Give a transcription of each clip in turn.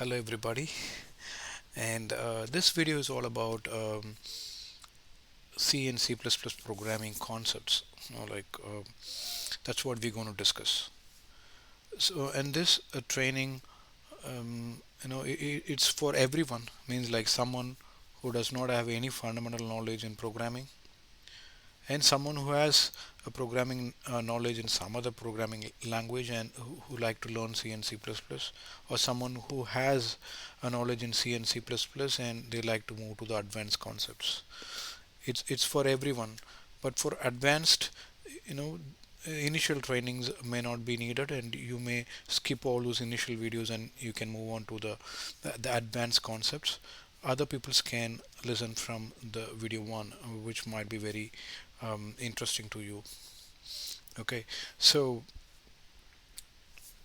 Hello everybody, and this video is all about C and C++ programming concepts. That's what we're going to discuss. So, and this training, it's for everyone. Means like someone who does not have any fundamental knowledge in programming, and someone who has a programming knowledge in some other programming language and who like to learn C and C++, or someone who has a knowledge in C and C++ and they like to move to the advanced concepts. It's for everyone, but for advanced, you know initial trainings may not be needed, and you may skip all those initial videos and you can move on to the advanced concepts. Other peoples can listen from the video one, which might be very interesting to you. Okay, so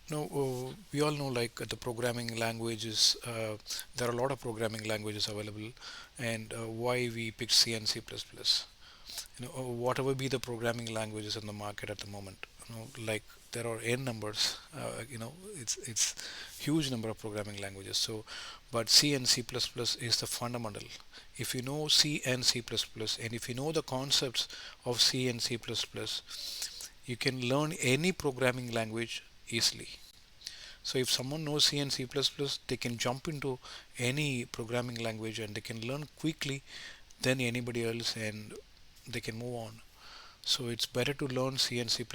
no, we all know like the programming languages. There are a lot of programming languages available, and why we picked C and C++. Whatever be the programming languages in the market at the moment. Like there are n numbers. It's huge number of programming languages. So, but C and C++ is the fundamental. If you know C and C++, and if you know the concepts of C and C++, you can learn any programming language easily. So if someone knows C and C++, they can jump into any programming language and they can learn quickly than anybody else, and they can move on. So it's better to learn C and C++.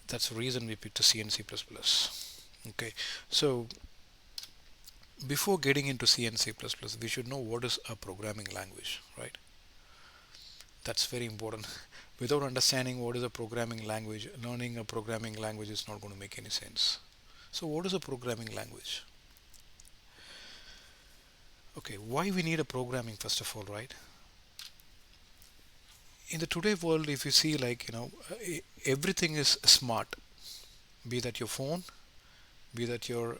That's the reason we picked the C and C++. Okay, so before getting into C and C++, we should know what is a programming language, right? That's very important. Without understanding what is a programming language, learning a programming language is not going to make any sense. So what is a programming language? Okay, why we need a programming first of all, right? In the today world, if you see everything is smart, be that your phone, be that your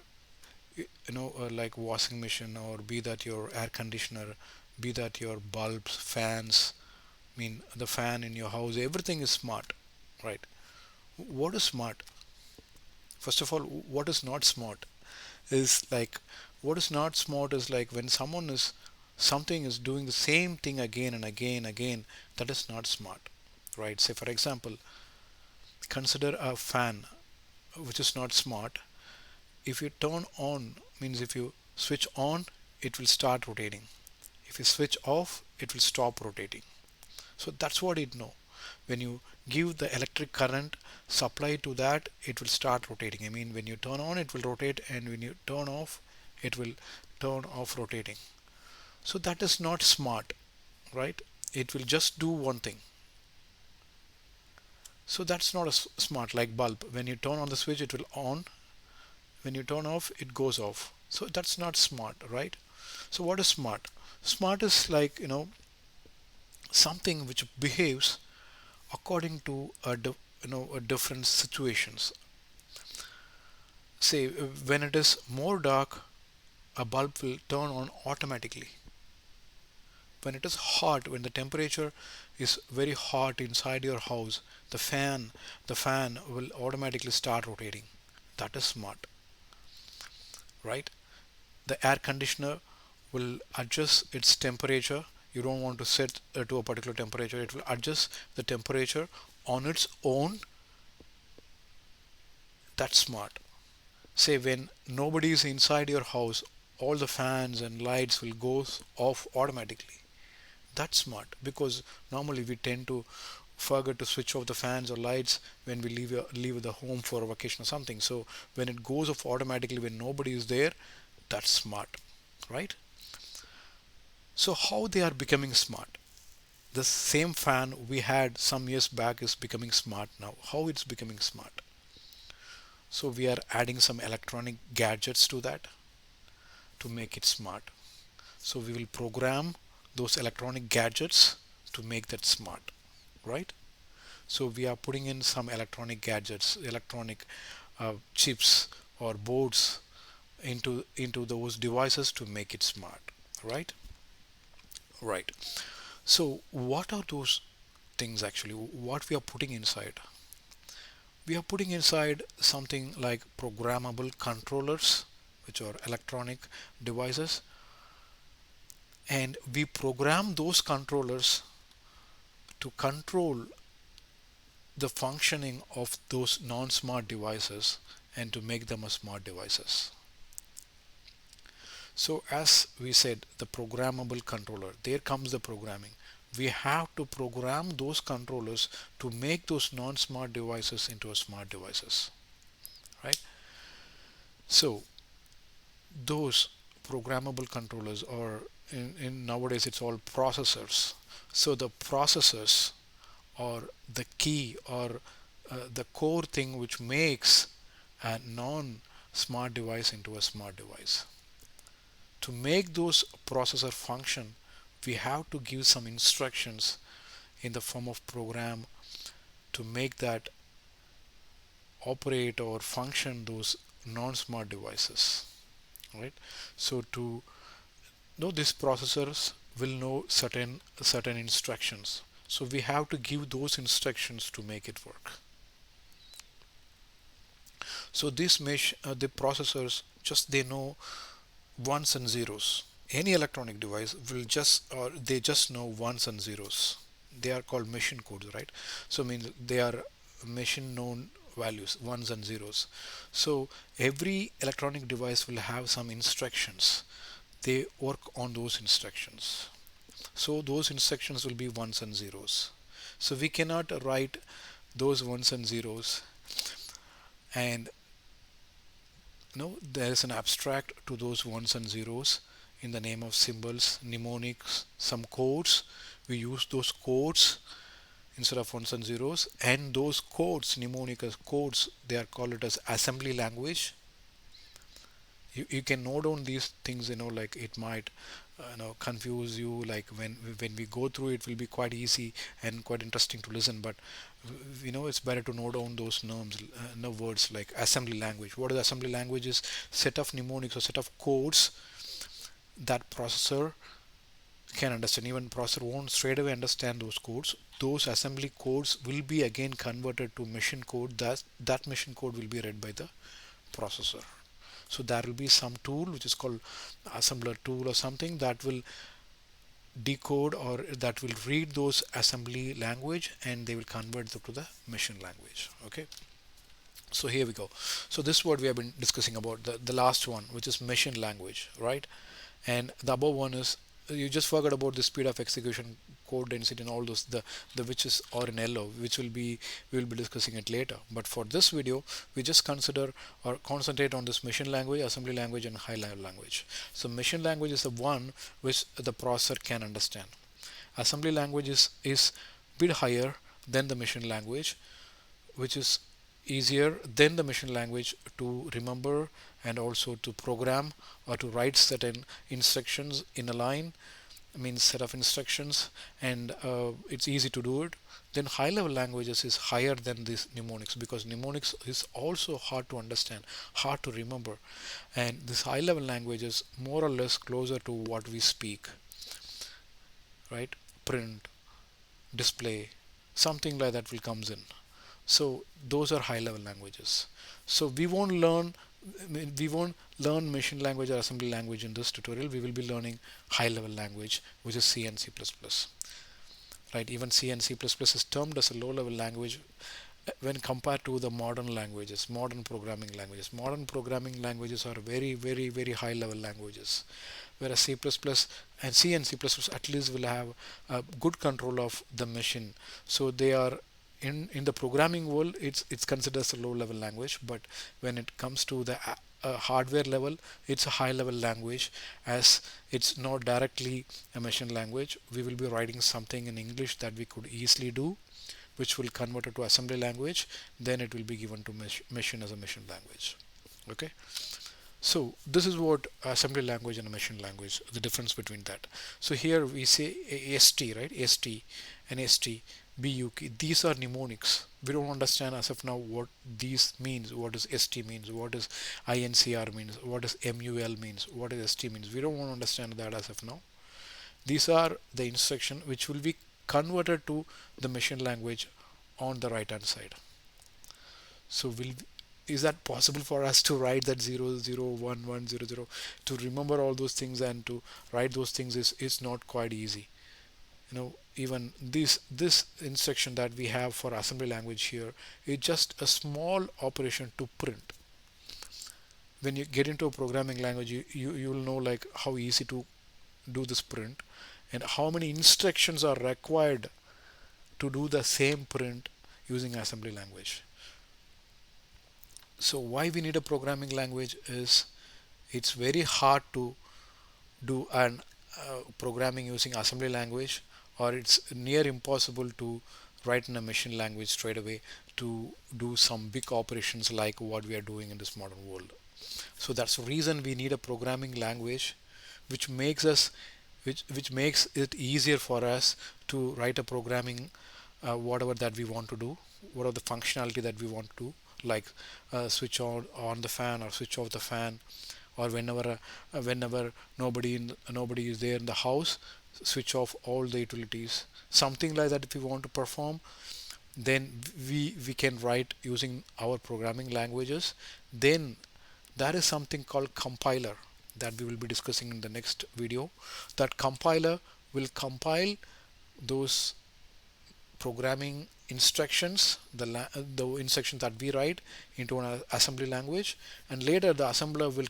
like washing machine, or be that your air conditioner, be that your bulbs, fans. I mean the fan in your house, everything is smart, right? What is smart? First of all, what is not smart is like, what is not smart is like when something is doing the same thing again and again. That is not smart, right? Say for example, consider a fan, which is not smart. If you turn on, means if you switch on, it will start rotating. If you switch off, it will stop rotating. So that's what it know. When you give the electric current supply to that, it will start rotating. I mean, when you turn on, it will rotate, and when you turn off, it will turn off rotating. So that is not smart, right? It will just do one thing. So that's not a smart. Like bulb, when you turn on the switch, it will on. When you turn off, it goes off. So that's not smart, right? So what is smart? Smart is like, something which behaves according to a different situations. Say when it is more dark, a bulb will turn on automatically. When it is hot, when the temperature is very hot inside your house, the fan will automatically start rotating. That is smart, right? The air conditioner will adjust its temperature. You don't want to set to a particular temperature, it will adjust the temperature on its own. That's smart. Say when nobody is inside your house, all the fans and lights will go off automatically. That's smart, because normally we tend to forget to switch off the fans or lights when we leave the home for a vacation or something. So when it goes off automatically when nobody is there, that's smart, right? So how they are becoming smart? The same fan we had some years back is becoming smart now. How it's becoming smart? So we are adding some electronic gadgets to that to make it smart. So we will program those electronic gadgets to make that smart, right? So we are putting in some electronic gadgets, electronic chips or boards into those devices to make it smart, right? Right. So what are those things actually? What we are putting inside? We are putting inside something like programmable controllers, which are electronic devices, and we program those controllers to control the functioning of those non-smart devices and to make them a smart devices. So as we said, the programmable controller, there comes the programming. We have to program those controllers to make those non-smart devices into a smart devices, right? So those programmable controllers, or in nowadays it's all processors. So the processors or the key, or the core thing which makes a non-smart device into a smart device. To make those processor function, we have to give some instructions in the form of program to make that operate or function those non-smart devices, right? So to know, these processors will know certain instructions, so we have to give those instructions to make it work. So the processors, just they know ones and zeros. Any electronic device will just, or they just know ones and zeros. They are called machine codes, right? So means they are machine known values, ones and zeros. So every electronic device will have some instructions. They work on those instructions. So those instructions will be ones and zeros. So we cannot write those ones and zeros, and there is an abstract to those ones and zeros in the name of symbols, mnemonics, some codes. We use those codes instead of ones and zeros, and those codes, mnemonic codes, they are called it as assembly language. You can note down these things, like it might confuse you, like when we go through it will be quite easy and quite interesting to listen, but it's better to note down those names, no words like assembly language. What is assembly language? Is set of mnemonics or set of codes that processor can understand. Even processor won't straight away understand those codes. Those assembly codes will be again converted to machine code. That machine code will be read by the processor. So there will be some tool which is called assembler tool or something that will decode, or that will read those assembly language, and they will convert them to the machine language. Okay, so here we go. So this is what we have been discussing about, the last one, which is machine language, right? And the above one is, you just forgot about the speed of execution, code density, and all those, the which is or in yellow, which will be, we will be discussing it later. But for this video, we just consider or concentrate on this machine language, assembly language, and high level language. So machine language is the one which the processor can understand. Assembly language is bit higher than the machine language, which is easier than the machine language to remember and also to program or to write certain instructions in a line, means set of instructions, and it's easy to do it. Then high level languages is higher than this mnemonics, because mnemonics is also hard to understand, hard to remember, and this high level language is more or less closer to what we speak, right? Print, display, something like that will comes in. So those are high level languages. So we won't learn machine language or assembly language in this tutorial. We will be learning high level language, which is C and C++, right? Even C and C++ is termed as a low level language when compared to the modern languages, modern programming languages. Modern programming languages are very, very, very high level languages, whereas C++ and C and C++ at least will have a good control of the machine. So they are in the programming world, it's considered as a low level language, but when it comes to the hardware level, it's a high level language, as it's not directly a machine language. We will be writing something in English that we could easily do, which will convert it to assembly language, then it will be given to machine as a machine language. Okay, so this is what assembly language and a machine language, the difference between that. So here we say ST, right? ST and ST, BUK, these are mnemonics. We don't understand as of now what these means, what does ST means, what does INCR means, what does MUL means, what does ST means. We don't want to understand that as of now. These are the instruction which will be converted to the machine language on the right hand side. So is that possible for us to write that 0 0 1 1 0 0, to remember all those things and to write those things is not quite easy. Even this instruction that we have for assembly language here is just a small operation to print. When you get into a programming language, you will know like how easy to do this print and how many instructions are required to do the same print using assembly language. So why we need a programming language is it's very hard to do an programming using assembly language, or it's near impossible to write in a machine language straight away to do some big operations like what we are doing in this modern world. So that's the reason we need a programming language which makes us which makes it easier for us to write a programming whatever that we want to do, what are the functionality that we want to do, like switch on the fan or switch off the fan, or whenever nobody is there in the house, switch off all the utilities, something like that. If we want to perform, then we can write using our programming languages. Then there is something called compiler that we will be discussing in the next video. That compiler will compile those programming instructions, the instructions that we write into an assembly language, and later the assembler will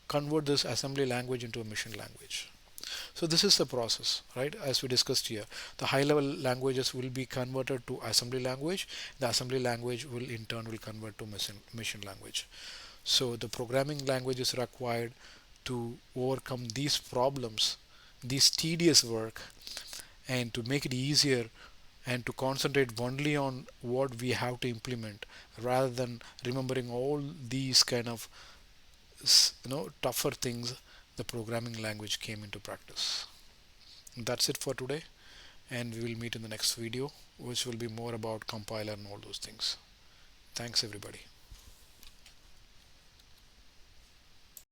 convert this assembly language into a machine language. So this is the process, right? As we discussed here, the high level languages will be converted to assembly language. The assembly language will in turn will convert to machine language. So the programming language is required to overcome these problems, these tedious work, and to make it easier and to concentrate only on what we have to implement rather than remembering all these kind of tougher things. The programming language came into practice. That's it for today, and we will meet in the next video, which will be more about compiler and all those things. Thanks everybody.